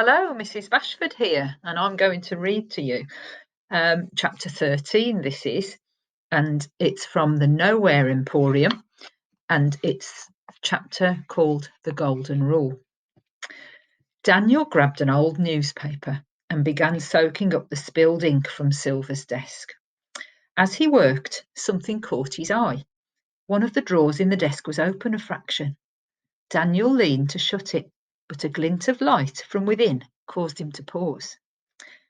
Hello, Mrs. Bashford here, and I'm going to read to you chapter 13. This is, and it's from the Nowhere Emporium, and it's a chapter called The Golden Rule. Daniel grabbed an old newspaper and began soaking up the spilled ink from Silver's desk. As he worked, something caught his eye. One of the drawers in the desk was open a fraction. Daniel leaned to shut it, but a glint of light from within caused him to pause.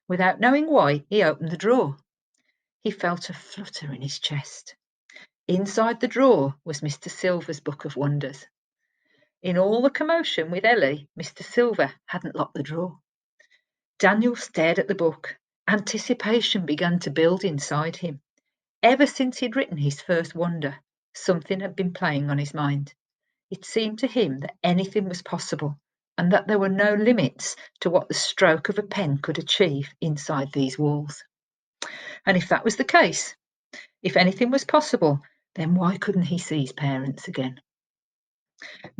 Without knowing why, he opened the drawer. He felt a flutter in his chest. Inside the drawer was Mr. Silver's book of wonders. In all the commotion with Ellie, Mr. Silver hadn't locked the drawer. Daniel stared at the book. Anticipation began to build inside him. Ever since he'd written his first wonder, something had been playing on his mind. It seemed to him that anything was possible, and that there were no limits to what the stroke of a pen could achieve inside these walls. And if that was the case, if anything was possible, then why couldn't he see his parents again?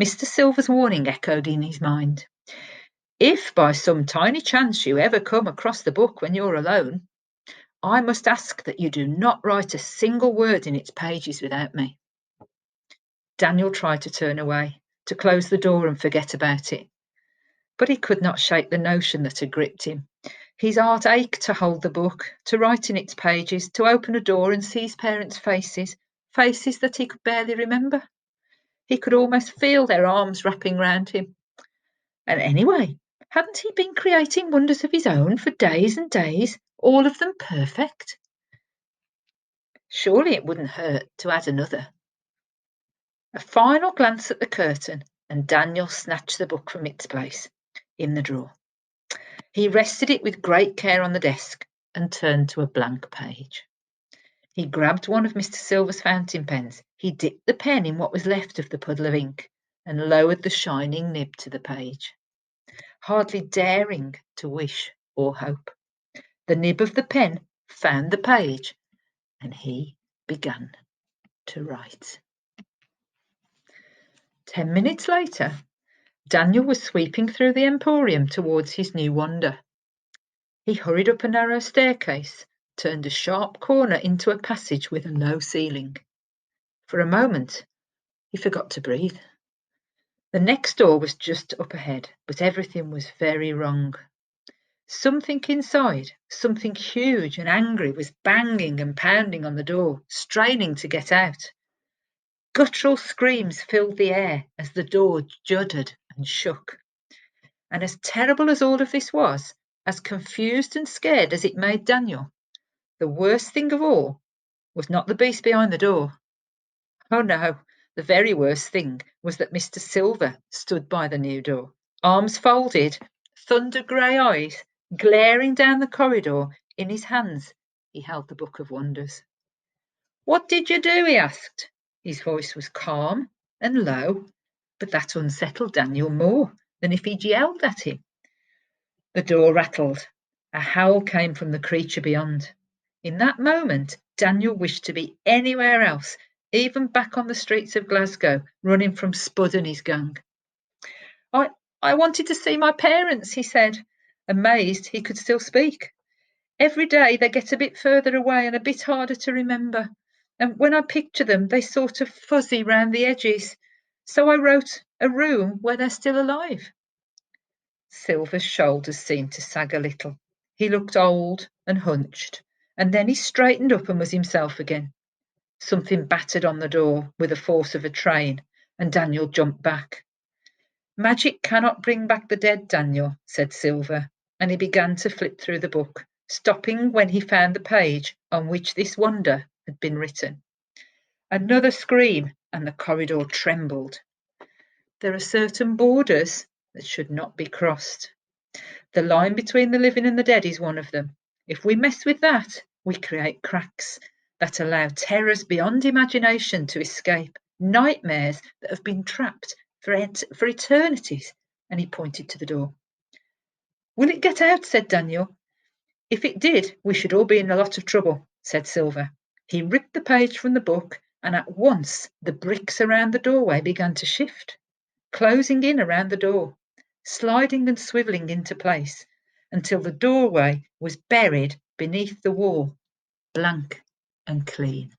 Mr. Silver's warning echoed in his mind. If by some tiny chance you ever come across the book when you're alone, I must ask that you do not write a single word in its pages without me. Daniel tried to turn away, to close the door and forget about it. But he could not shake the notion that had gripped him. His heart ached to hold the book, to write in its pages, to open a door and see his parents' faces, faces that he could barely remember. He could almost feel their arms wrapping round him. And anyway, hadn't he been creating wonders of his own for days and days, all of them perfect? Surely it wouldn't hurt to add another. A final glance at the curtain, and Daniel snatched the book from its place in the drawer. He rested it with great care on the desk and turned to a blank page. He grabbed one of Mr. Silver's fountain pens. He dipped the pen in what was left of the puddle of ink and lowered the shining nib to the page, hardly daring to wish or hope. The nib of the pen found the page, and he began to write. 10 minutes later, Daniel was sweeping through the Emporium towards his new wonder. He hurried up a narrow staircase, turned a sharp corner into a passage with a low ceiling. For a moment, he forgot to breathe. The next door was just up ahead, but everything was very wrong. Something inside, something huge and angry, was banging and pounding on the door, straining to get out. Guttural screams filled the air as the door juddered and shook. And as terrible as all of this was, as confused and scared as it made Daniel, the worst thing of all was not the beast behind the door. Oh no, the very worst thing was that Mr. Silver stood by the new door, arms folded, thunder grey eyes glaring down the corridor. In his hands he held the Book of Wonders. What did you do? He asked. His voice was calm and low, but that unsettled Daniel more than if he'd yelled at him. The door rattled. A howl came from the creature beyond. In that moment, Daniel wished to be anywhere else, even back on the streets of Glasgow, running from Spud and his gang. I wanted to see my parents, he said, amazed he could still speak. Every day they get a bit further away and a bit harder to remember. And when I picture them, they sort of fuzzy round the edges. So I wrote a room where they're still alive. Silver's shoulders seemed to sag a little. He looked old and hunched, and then he straightened up and was himself again. Something battered on the door with the force of a train, and Daniel jumped back. Magic cannot bring back the dead, Daniel, said Silver, and he began to flip through the book, stopping when he found the page on which this wonder had been written. Another scream, and the corridor trembled. There are certain borders that should not be crossed. The line between the living and the dead is one of them. If we mess with that, we create cracks that allow terrors beyond imagination to escape, nightmares that have been trapped for eternities. And he pointed to the door. Will it get out? Said Daniel. If it did, we should all be in a lot of trouble, said Silver. He ripped the page from the book, and at once the bricks around the doorway began to shift, closing in around the door. sliding and swivelling into place until the doorway was buried beneath the wall, blank and clean.